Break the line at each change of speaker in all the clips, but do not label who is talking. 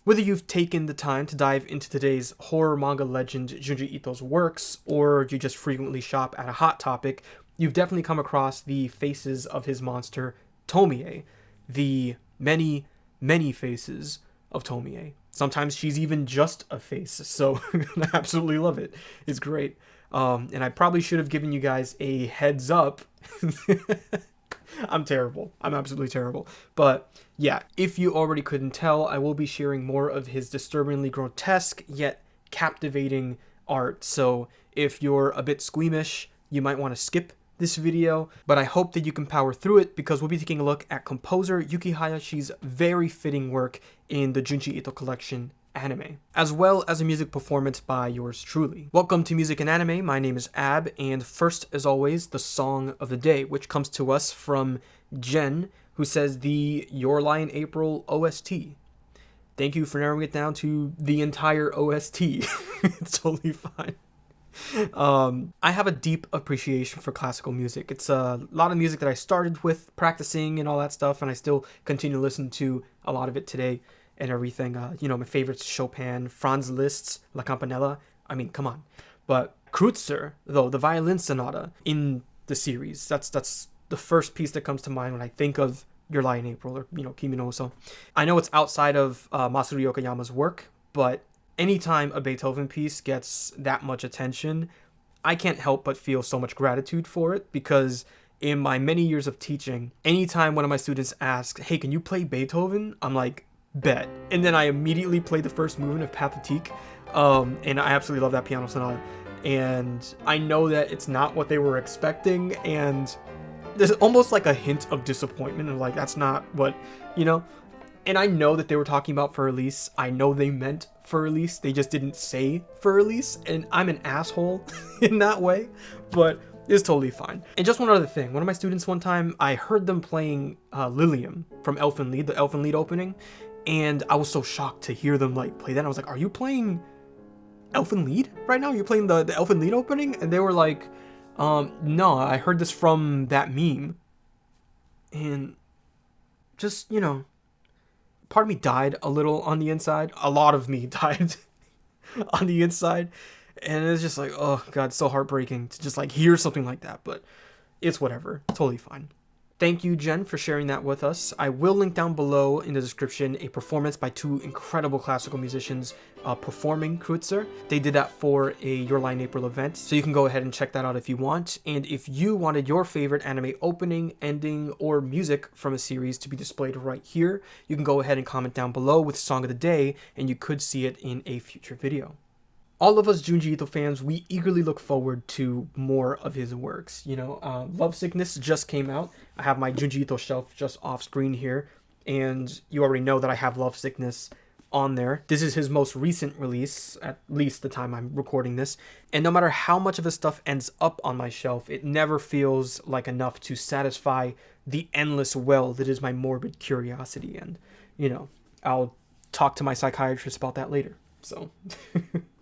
Whether you've taken the time to dive into today's horror manga legend Junji Ito's works, or you just frequently shop at a Hot Topic, you've definitely come across the faces of his monster, Tomie. The many, many faces of Tomie. Sometimes she's even just a face, so I absolutely love it. It's great. And I probably should have given you guys a heads up. I'm terrible. I'm absolutely terrible. But yeah, if you already couldn't tell, I will be sharing more of his disturbingly grotesque yet captivating art. So if you're a bit squeamish, you might want to skip this video, but I hope that you can power through it because we'll be taking a look at composer Yuki Hayashi's very fitting work in the Junji Ito Collection Anime, as well as a music performance by yours truly. Welcome to Music and Anime. My name is Ab, and first, as always, the song of the day, which comes to us from Jen, who says the Your Lie in April OST. Thank you for narrowing it down to the entire OST. It's totally fine. I have a deep appreciation for classical music. It's a lot of music that I started with practicing and all that stuff, and I still continue to listen to a lot of it today and everything. My favorites, Chopin, Franz Liszt's La Campanella. I mean, come on. But Kreutser, though, the violin sonata in the series, that's the first piece that comes to mind when I think of Your Lie in April or, Kimi no Uso. I know it's outside of Masaru Yokoyama's work, but anytime a Beethoven piece gets that much attention, I can't help but feel so much gratitude for it, because in my many years of teaching, anytime one of my students asks, hey, can you play Beethoven? I'm like, bet. And then I immediately play the first movement of Pathétique, and I absolutely love that piano sonata. And I know that it's not what they were expecting, and there's almost like a hint of disappointment of like, that's not what, And I know that they were talking about for release. I know they meant for release. They just didn't say for release. And I'm an asshole in that way. But it's totally fine. And just one other thing. One of my students one time, I heard them playing Lilium from Elfen Lied, the Elfen Lied opening. And I was so shocked to hear them play that. And I was like, are you playing Elfen Lied right now? You're playing the Elfen Lied opening? And they were like, no, I heard this from that meme. And just, part of me died a little on the inside. A lot of me died on the inside. And it's just like, oh God, so heartbreaking to just hear something like that. But it's whatever. Totally fine. Thank you, Jen, for sharing that with us. I will link down below in the description a performance by two incredible classical musicians performing Kreutser. They did that for a Your Lie in April event, so you can go ahead and check that out if you want. And if you wanted your favorite anime opening, ending, or music from a series to be displayed right here, you can go ahead and comment down below with Song of the Day, and you could see it in a future video. All of us Junji Ito fans, we eagerly look forward to more of his works. Love Sickness just came out. I have my Junji Ito shelf just off screen here, and you already know that I have Love Sickness on there. This is his most recent release, at least the time I'm recording this, and no matter how much of his stuff ends up on my shelf, it never feels like enough to satisfy the endless well that is my morbid curiosity, and, I'll talk to my psychiatrist about that later, so...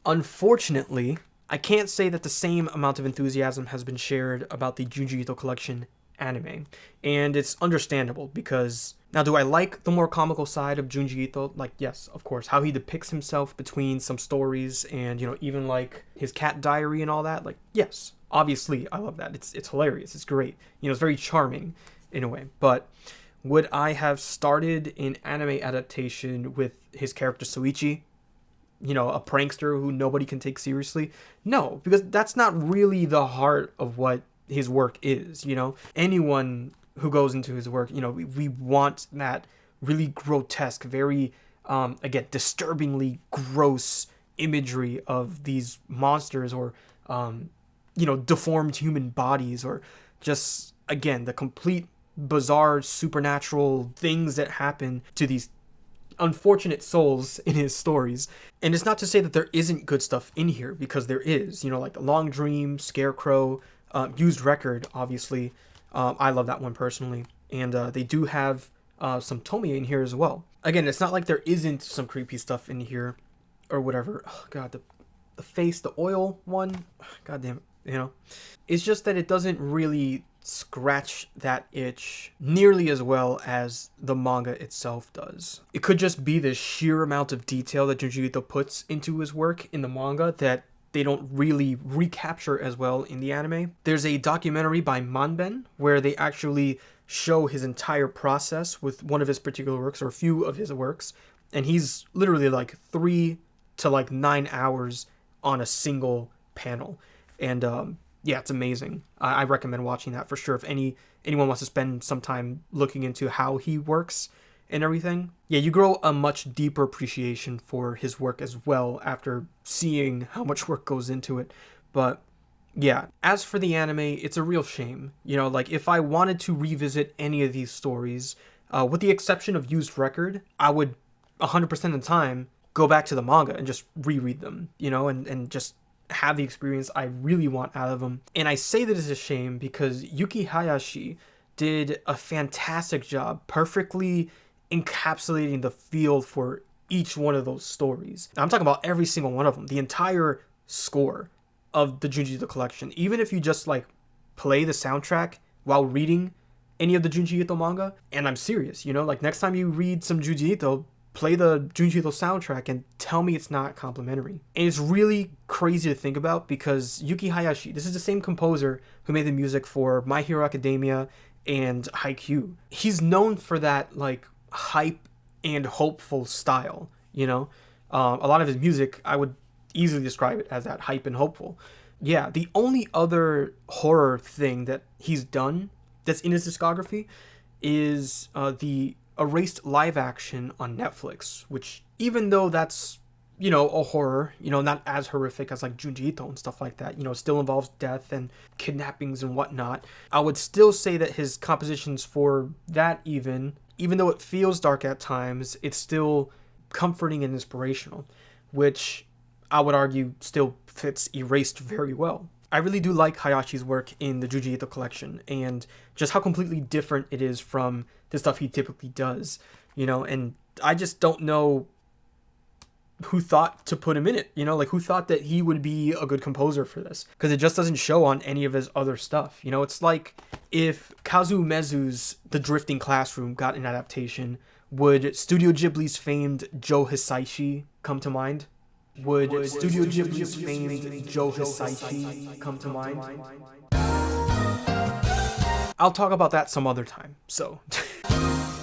Unfortunately, I can't say that the same amount of enthusiasm has been shared about the Junji Ito Collection Anime, and it's understandable because, now do I like the more comical side of Junji Ito? Yes, of course, how he depicts himself between some stories and, even his cat diary and all that, yes, obviously I love that. It's hilarious, it's great, it's very charming in a way, but would I have started an anime adaptation with his character Soichi? A prankster who nobody can take seriously? No, because that's not really the heart of what his work is, Anyone who goes into his work, we want that really grotesque, very, again, disturbingly gross imagery of these monsters or, deformed human bodies or just, again, the complete bizarre supernatural things that happen to these unfortunate souls in his stories. And it's not to say that there isn't good stuff in here, because there is, The Long Dream, Scarecrow, Used Record, obviously. I love that one personally. And they do have some Tomie in here as well. Again, it's not like there isn't some creepy stuff in here or whatever. Oh God, the face, the oil one, God damn it, It's just that it doesn't really scratch that itch nearly as well as the manga itself does. It could just be the sheer amount of detail that Junji Ito puts into his work in the manga that they don't really recapture as well in the anime. There's a documentary by Manben where they actually show his entire process with one of his particular works, or a few of his works, and he's literally like 3 to like 9 hours on a single panel. And yeah, it's amazing. I recommend watching that for sure if anyone wants to spend some time looking into how he works and everything. Yeah, you grow a much deeper appreciation for his work as well after seeing how much work goes into it. But yeah, as for the anime, it's a real shame. You know, like if I wanted to revisit any of these stories, with the exception of Used Record, I would 100% of the time go back to the manga and just reread them, you know, and just have the experience I really want out of them. And I say that it's a shame because Yuki Hayashi did a fantastic job perfectly encapsulating the feel for each one of those stories. I'm talking about every single one of them, the entire score of the Junji Ito collection. Even if you just like play the soundtrack while reading any of the Junji Ito manga, and I'm serious, you know, like next time you read some Junji Ito, play the Junji Ito soundtrack and tell me it's not complimentary. And it's really crazy to think about because Yuki Hayashi, this is the same composer who made the music for My Hero Academia and Haikyuu. He's known for that like hype and hopeful style, you know? A lot of his music, I would easily describe it as that hype and hopeful. Yeah, the only other horror thing that he's done that's in his discography is the erased live action on Netflix, which even though that's, you know, a horror, you know, not as horrific as like Junji Ito and stuff like that, you know, still involves death and kidnappings and whatnot, I would still say that his compositions for that even though it feels dark at times, it's still comforting and inspirational, which I would argue still fits Erased very well. I really do like Hayashi's work in the Junji Ito collection and just how completely different it is from the stuff he typically does, you know, and I just don't know who thought to put him in it, you know, like who thought that he would be a good composer for this, because it just doesn't show on any of his other stuff, you know. It's like if Kazumezu's The Drifting Classroom got an adaptation, would Studio Ghibli's famed Joe Hisaishi come to mind? Would Studio Ghibli's famed Joe Hisaishi come to mind? I'll talk about that some other time, so.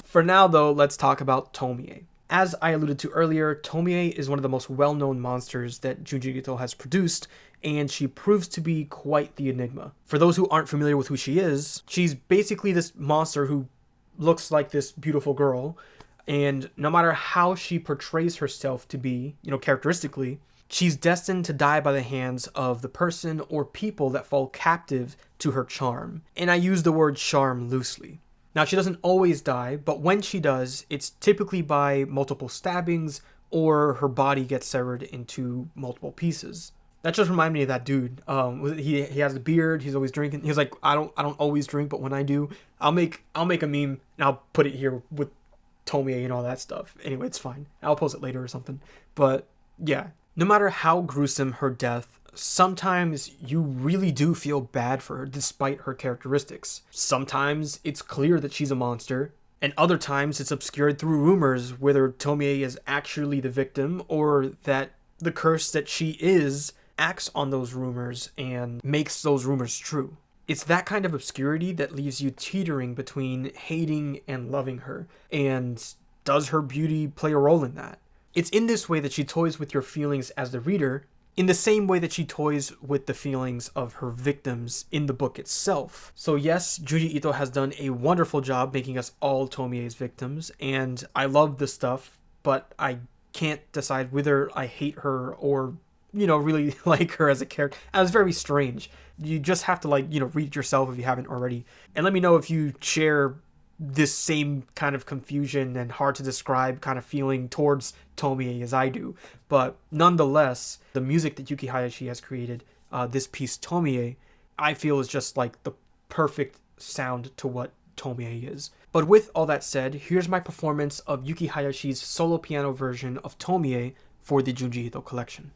For now, though, let's talk about Tomie. As I alluded to earlier, Tomie is one of the most well-known monsters that Junji Ito has produced, and she proves to be quite the enigma. For those who aren't familiar with who she is, she's basically this monster who looks like this beautiful girl, and no matter how she portrays herself to be, you know, characteristically, she's destined to die by the hands of the person or people that fall captive to her charm. And I use the word charm loosely. Now, she doesn't always die, but when she does, it's typically by multiple stabbings or her body gets severed into multiple pieces. That just reminded me of that dude. He has a beard. He's always drinking. He's like, I don't always drink, but when I do, I'll make a meme and I'll put it here with Tomie and all that stuff. Anyway, it's fine. I'll post it later or something. But yeah, no matter how gruesome her death, sometimes you really do feel bad for her despite her characteristics. Sometimes it's clear that she's a monster, and other times it's obscured through rumors whether Tomie is actually the victim or that the curse that she is acts on those rumors and makes those rumors true. It's that kind of obscurity that leaves you teetering between hating and loving her, and does her beauty play a role in that? It's in this way that she toys with your feelings as the reader, in the same way that she toys with the feelings of her victims in the book itself. So yes, Junji Ito has done a wonderful job making us all Tomie's victims, and I love the stuff, but I can't decide whether I hate her or, you know, really like her as a character. And it's very strange. You just have to, like, you know, read it yourself if you haven't already. And let me know if you share this same kind of confusion and hard to describe kind of feeling towards Tomie as I do. But nonetheless, the music that Yuki Hayashi has created, this piece Tomie, I feel is just like the perfect sound to what Tomie is. But with all that said, here's my performance of Yuki Hayashi's solo piano version of Tomie for the Junji Ito collection.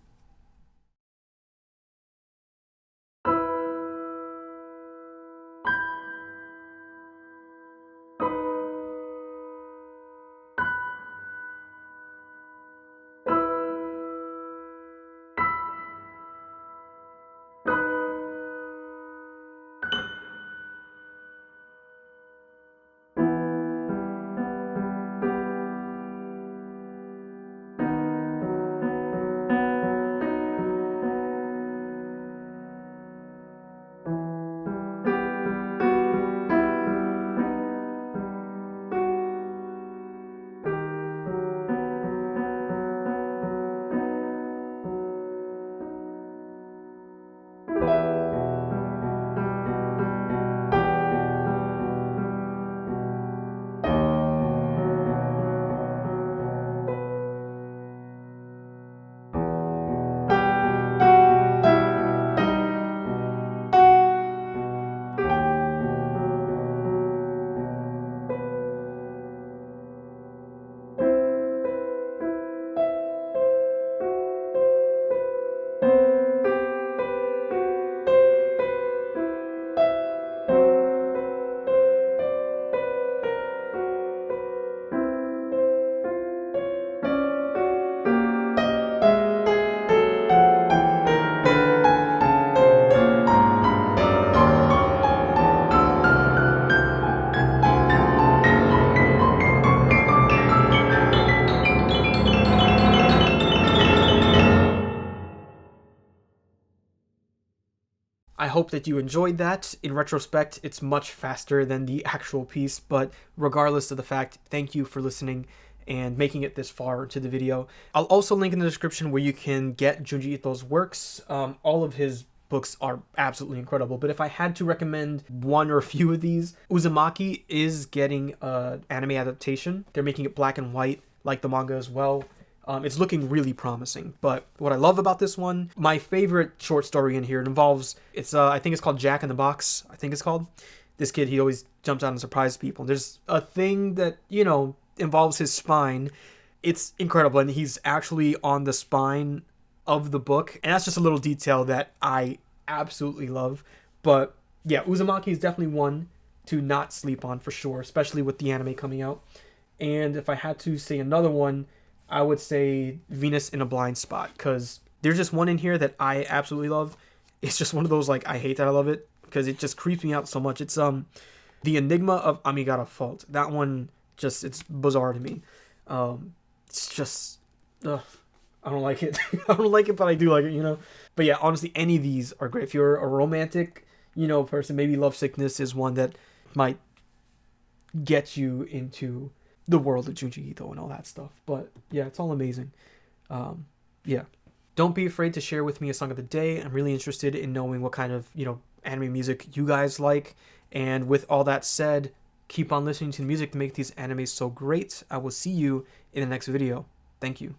I hope that you enjoyed that. In retrospect, it's much faster than the actual piece, but regardless of the fact, thank you for listening and making it this far into the video. I'll also link in the description where you can get Junji Ito's works. All of his books are absolutely incredible, but if I had to recommend one or a few of these, Uzumaki is getting an anime adaptation. They're making it black and white, like the manga as well. It's looking really promising. But what I love about this one, my favorite short story in here, it involves, I think it's called Jack in the Box, I think it's called. This kid, he always jumps out and surprises people. There's a thing that, involves his spine. It's incredible, and he's actually on the spine of the book, and that's just a little detail that I absolutely love. But yeah, Uzumaki is definitely one to not sleep on for sure, especially with the anime coming out. And if I had to say another one, I would say Venus in a Blind Spot, because there's just one in here that I absolutely love. It's just one of those, like, I hate that I love it, because it just creeps me out so much. It's The Enigma of Amigata Fault. That one, just, it's bizarre to me. It's just, I don't like it. I don't like it, but I do like it, But yeah, honestly, any of these are great. If you're a romantic, person, maybe Lovesickness is one that might get you into the world of Junji Ito and all that stuff. But yeah, it's all amazing. Yeah. Don't be afraid to share with me a song of the day. I'm really interested in knowing what kind of, anime music you guys like. And with all that said, keep on listening to the music to make these animes so great. I will see you in the next video. Thank you.